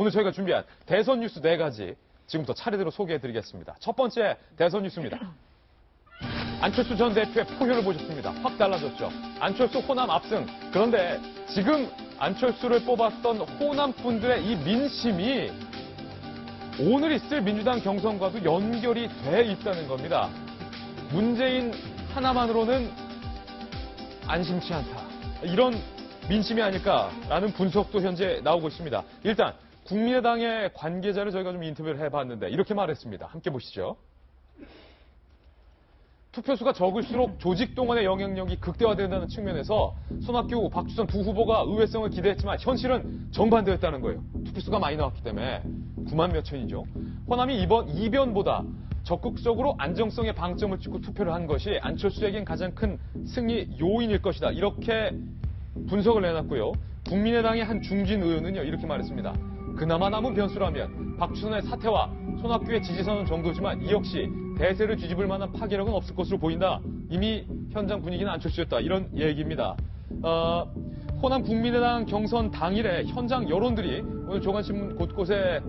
오늘 저희가 준비한 대선 뉴스 4가지 지금부터 차례대로 소개해드리겠습니다. 첫 번째 대선 뉴스입니다. 안철수 전 대표의 포효를 보셨습니다. 확 달라졌죠. 안철수 호남 압승. 그런데 지금 안철수를 뽑았던 호남 분들의 이 민심이 오늘 있을 민주당 경선과도 연결이 돼 있다는 겁니다. 문재인 하나만으로는 안심치 않다. 이런 민심이 아닐까라는 분석도 현재 나오고 있습니다. 일단 국민의당의 관계자를 저희가 좀 인터뷰를 해봤는데 이렇게 말했습니다. 함께 보시죠. 투표수가 적을수록 조직 동원의 영향력이 극대화된다는 측면에서 손학규, 박주선 두 후보가 의외성을 기대했지만 현실은 정반대였다는 거예요. 투표수가 많이 나왔기 때문에 9만 몇 천이죠. 호남이 이번 이변보다 적극적으로 안정성에 방점을 찍고 투표를 한 것이 안철수에겐 가장 큰 승리 요인일 것이다. 이렇게 분석을 내놨고요. 국민의당의 한 중진 의원은요, 이렇게 말했습니다. 그나마 남은 변수라면 박주선의 사퇴와 손학규의 지지선은 정도지만 이 역시 대세를 뒤집을 만한 파괴력은 없을 것으로 보인다. 이미 현장 분위기는 안철수였다. 이런 얘기입니다. 호남 국민의당 경선 당일에 현장 여론들이 오늘 조간신문 곳곳에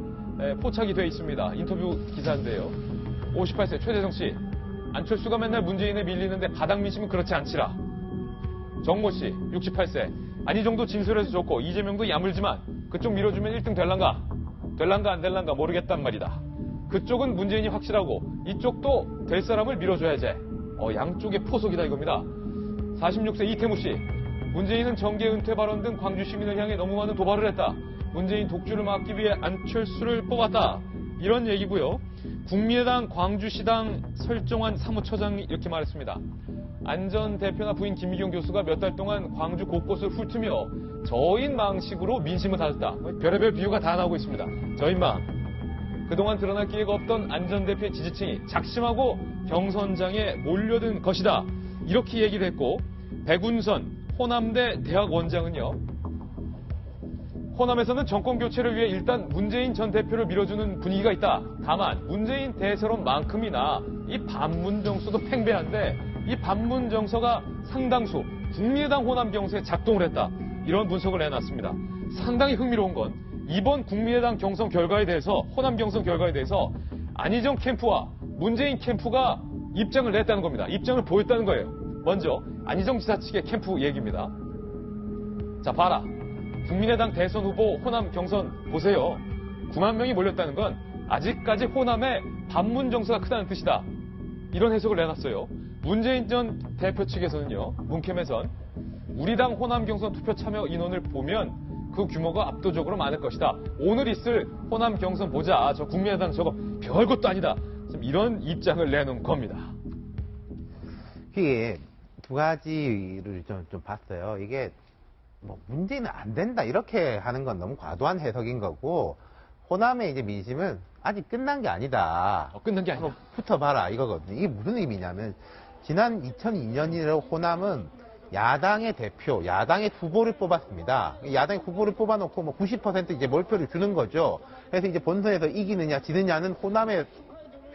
포착이 되어 있습니다. 인터뷰 기사인데요. 58세 최대성 씨. 안철수가 맨날 문재인에 밀리는데 바닥 민심은 그렇지 않지라. 정모 씨. 68세. 아니 정도 진술해서 좋고 이재명도 야물지만 그쪽 밀어주면 1등 될란가? 될란가 안 될란가 모르겠단 말이다. 그쪽은 문재인이 확실하고 이쪽도 될 사람을 밀어줘야지. 양쪽의 포석이다 이겁니다. 46세 이태무 씨. 문재인은 정계 은퇴 발언 등 광주 시민을 향해 너무 많은 도발을 했다. 문재인 독주를 막기 위해 안철수를 뽑았다. 이런 얘기고요. 국민의당 광주시당 설정환 사무처장이 이렇게 말했습니다. 안 전 대표나 부인 김미경 교수가 몇 달 동안 광주 곳곳을 훑으며 저인망식으로 민심을 다졌다. 별의별 비유가 다 나오고 있습니다. 저인망. 그동안 드러날 기회가 없던 안 전 대표의 지지층이 작심하고 경선장에 몰려든 것이다. 이렇게 얘기를 했고 백운선 호남대 대학 원장은요. 호남에서는 정권 교체를 위해 일단 문재인 전 대표를 밀어주는 분위기가 있다. 다만 문재인 대세론만큼이나 이 반문 정서도 팽배한데 이 반문 정서가 상당수 국민의당 호남 경선에 작동을 했다. 이런 분석을 내놨습니다. 상당히 흥미로운 건 이번 국민의당 경선 결과에 대해서 호남 경선 결과에 대해서 안희정 캠프와 문재인 캠프가 입장을 냈다는 겁니다. 입장을 보였다는 거예요. 먼저 안희정 지사 측의 캠프 얘기입니다. 자 봐라. 국민의당 대선 후보 호남 경선 보세요. 9만 명이 몰렸다는 건 아직까지 호남의 반문 정서가 크다는 뜻이다. 이런 해석을 내놨어요. 문재인 전 대표 측에서는요. 문캠에선 우리 당 호남 경선 투표 참여 인원을 보면 그 규모가 압도적으로 많을 것이다. 오늘 있을 호남 경선 보자. 저 국민의당 저거 별것도 아니다. 지금 이런 입장을 내놓은 겁니다. 이게 두 가지를 좀 봤어요. 이게 뭐 문제는 안 된다 이렇게 하는 건 너무 과도한 해석인 거고 호남의 이제 민심은 아직 끝난 게 아니다. 끝난 게 아니다. 붙어봐라 이거거든요. 이게 무슨 의미냐면 지난 2002년이래 호남은 야당의 대표, 야당의 후보를 뽑았습니다. 야당의 후보를 뽑아놓고 뭐 90% 이제 몰표를 주는 거죠. 그래서 이제 본선에서 이기느냐 지느냐는 호남의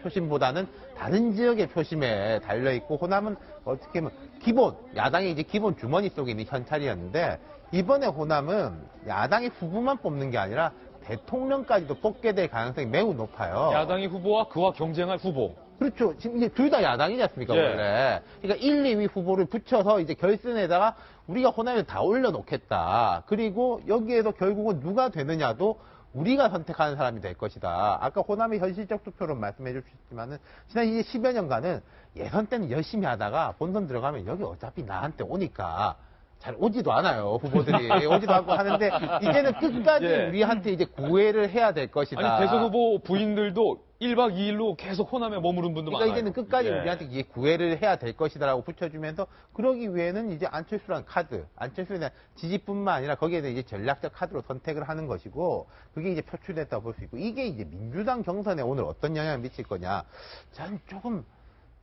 표심보다는 다른 지역의 표심에 달려있고 호남은 어떻게 보면 기본, 야당의 이제 기본 주머니 속에 있는 현찰이었는데 이번에 호남은 야당의 후보만 뽑는 게 아니라 대통령까지도 뽑게 될 가능성이 매우 높아요. 야당의 후보와 그와 경쟁할 후보. 그렇죠. 지금 이제 둘 다 야당이지 않습니까, 예. 원래. 그러니까 1, 2위 후보를 붙여서 이제 결선에다가 우리가 호남에 다 올려놓겠다. 그리고 여기에서 결국은 누가 되느냐도 우리가 선택하는 사람이 될 것이다. 아까 호남의 현실적 투표로 말씀해 주셨지만은 지난 이제 10여 년간은 예선 때는 열심히 하다가 본선 들어가면 여기 어차피 나한테 오니까 잘 오지도 않아요. 후보들이 오지도 않고 하는데 이제는 끝까지 예. 우리한테 이제 구애를 해야 될 것이다. 아니 대선 후보 부인들도 1박 2일로 계속 호남에 머무른 분도 그러니까 많아요. 이제는 끝까지 예. 우리한테 이제 구애를 해야 될 것이다라고 붙여주면서 그러기 위해는 이제 안철수라는 카드, 안철수에 대한 지지뿐만 아니라 거기에 대해 이제 전략적 카드로 선택을 하는 것이고 그게 이제 표출됐다고 볼 수 있고 이게 이제 민주당 경선에 오늘 어떤 영향을 미칠 거냐 저는 조금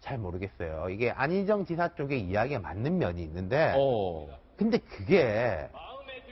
잘 모르겠어요. 이게 안희정 지사 쪽의 이야기에 맞는 면이 있는데 근데 그게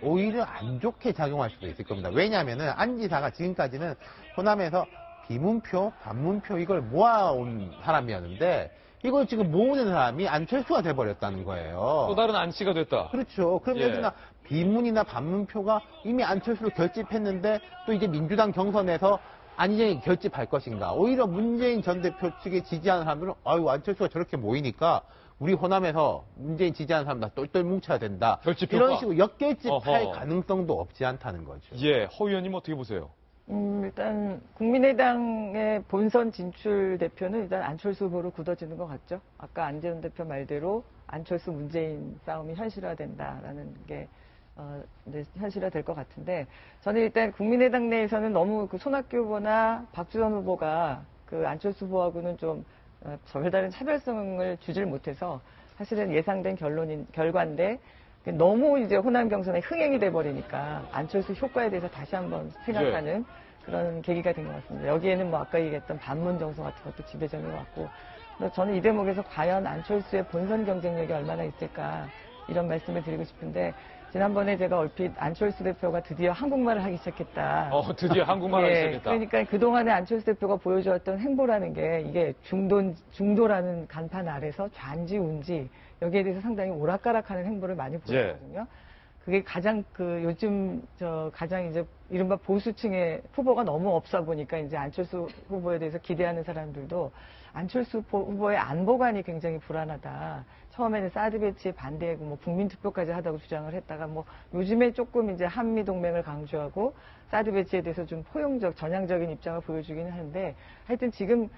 오히려 안 좋게 작용할 수도 있을 겁니다. 왜냐하면은 안 지사가 지금까지는 호남에서 비문표, 반문표 이걸 모아온 사람이었는데 이걸 지금 모으는 사람이 안철수가 돼버렸다는 거예요. 또 다른 안씨가 됐다. 그렇죠. 그럼 예. 여기나 비문이나 반문표가 이미 안철수로 결집했는데 또 이제 민주당 경선에서 안희정이 결집할 것인가. 오히려 문재인 전 대표 측에 지지하는 사람들은 아유 안철수가 저렇게 모이니까 우리 호남에서 문재인 지지하는 사람 다 똘똘 뭉쳐야 된다. 결집 효과. 이런 식으로 역결집할 어허. 가능성도 없지 않다는 거죠. 예, 허 의원님 어떻게 보세요? 일단 국민의당의 본선 진출 대표는 일단 안철수 후보로 굳어지는 것 같죠. 아까 안재훈 대표 말대로 안철수 문재인 싸움이 현실화된다라는 게 이제 현실화될 것 같은데, 저는 일단 국민의당 내에서는 너무 그 손학규 후보나 박주선 후보가 그 안철수 후보하고는 좀 별다른 차별성을 주질 못해서 사실은 예상된 결과인데, 너무 이제 호남 경선에 흥행이 돼버리니까 안철수 효과에 대해서 다시 한번 생각하는 그런 계기가 된 것 같습니다. 여기에는 뭐 아까 얘기했던 반문 정서 같은 것도 지배적인 것 같고, 그래서 저는 이 대목에서 과연 안철수의 본선 경쟁력이 얼마나 있을까 이런 말씀을 드리고 싶은데, 지난번에 제가 얼핏 안철수 대표가 드디어 한국말을 하기 시작했다. 드디어 한국말을 하기 예, 시작했다. 그러니까 그동안에 안철수 대표가 보여주었던 행보라는 게 이게 중도라는 간판 아래서 좌인지 여기에 대해서 상당히 오락가락하는 행보를 많이 보였거든요. 그게 가장 요즘 가장 이제 이른바 보수층의 후보가 너무 없어 보니까 이제 안철수 후보에 대해서 기대하는 사람들도 안철수 후보의 안보관이 굉장히 불안하다. 처음에는 사드 배치에 반대하고 뭐 국민투표까지 하다고 주장을 했다가 뭐 요즘에 조금 이제 한미 동맹을 강조하고 사드 배치에 대해서 좀 포용적, 전향적인 입장을 보여주기는 하는데, 하여튼 지금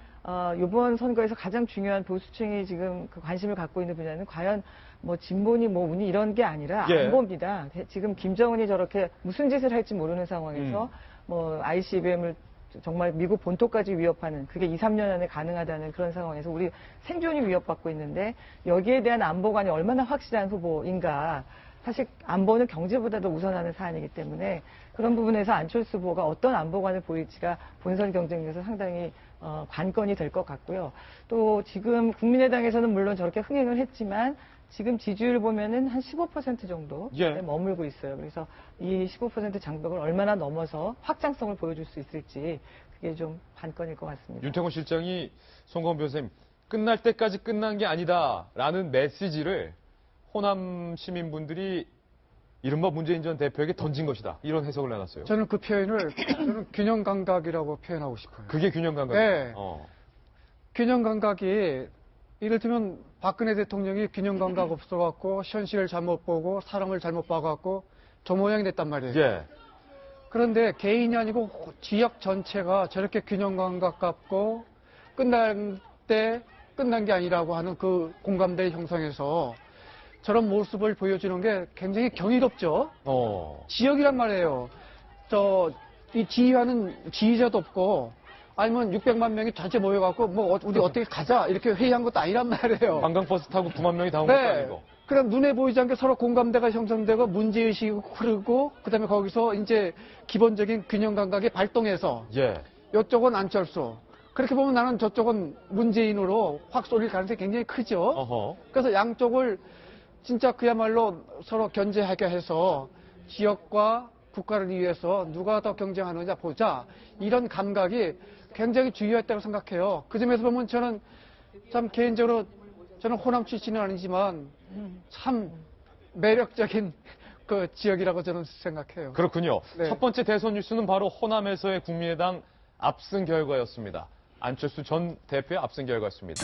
이번 선거에서 가장 중요한 보수층이 지금 그 관심을 갖고 있는 분야는 과연 뭐 진보니 뭐 운이 이런 게 아니라 예. 안보입니다. 지금 김정은이 저렇게 무슨 짓을 할지 모르는 상황에서 뭐 ICBM을 정말 미국 본토까지 위협하는, 그게 2, 3년 안에 가능하다는 그런 상황에서 우리 생존이 위협받고 있는데, 여기에 대한 안보관이 얼마나 확실한 후보인가. 사실 안보는 경제보다도 우선하는 사안이기 때문에 그런 부분에서 안철수 후보가 어떤 안보관을 보일지가 본선 경쟁에서 상당히 관건이 될 것 같고요. 또 지금 국민의당에서는 물론 저렇게 흥행을 했지만 지금 지지율 보면은 한 15% 정도 예. 머물고 있어요. 그래서 이 15% 장벽을 얼마나 넘어서 확장성을 보여줄 수 있을지, 그게 좀 관건일 것 같습니다. 윤태곤 실장이 송건 변호사님, 끝날 때까지 끝난 게 아니다라는 메시지를 호남 시민분들이 이른바 문재인 전 대표에게 던진 것이다, 이런 해석을 내놨어요. 저는 그 표현을 균형 감각이라고 표현하고 싶어요. 그게 균형 감각이에요. 네. 균형 감각이, 이를테면 박근혜 대통령이 균형 감각 없어갖고 현실을 잘못 보고 사람을 잘못 봐갖고 저 모양이 됐단 말이에요. 예. 그런데 개인이 아니고 지역 전체가 저렇게 균형 감각 갖고 끝날 때 끝난 게 아니라고 하는 그 공감대 형성해서 저런 모습을 보여주는 게 굉장히 경이롭죠. 지역이란 말이에요. 이 지휘하는 지휘자도 없고, 아니면 600만 명이 전체 모여갖고 뭐 우리 어떻게 가자 이렇게 회의한 것도 아니란 말이에요. 관광버스 타고 9만 명이 다 온 것도 아니고. 그럼 눈에 보이지 않게 서로 공감대가 형성되고 문제의식이 흐르고, 그다음에 거기서 이제 기본적인 균형 감각이 발동해서 예. 이쪽은 안철수, 그렇게 보면 나는 저쪽은 문재인으로 확 쏠릴 가능성이 굉장히 크죠. 어허. 그래서 양쪽을 진짜 그야말로 서로 견제하게 해서 지역과 국가를 위해서 누가 더 경쟁하느냐 보자, 이런 감각이 굉장히 중요했다고 생각해요. 그 점에서 보면 저는 참 개인적으로, 저는 호남 출신은 아니지만 참 매력적인 그 지역이라고 저는 생각해요. 그렇군요. 네. 첫 번째 대선 뉴스는 바로 호남에서의 국민의당 압승 결과였습니다. 안철수 전 대표의 압승 결과였습니다.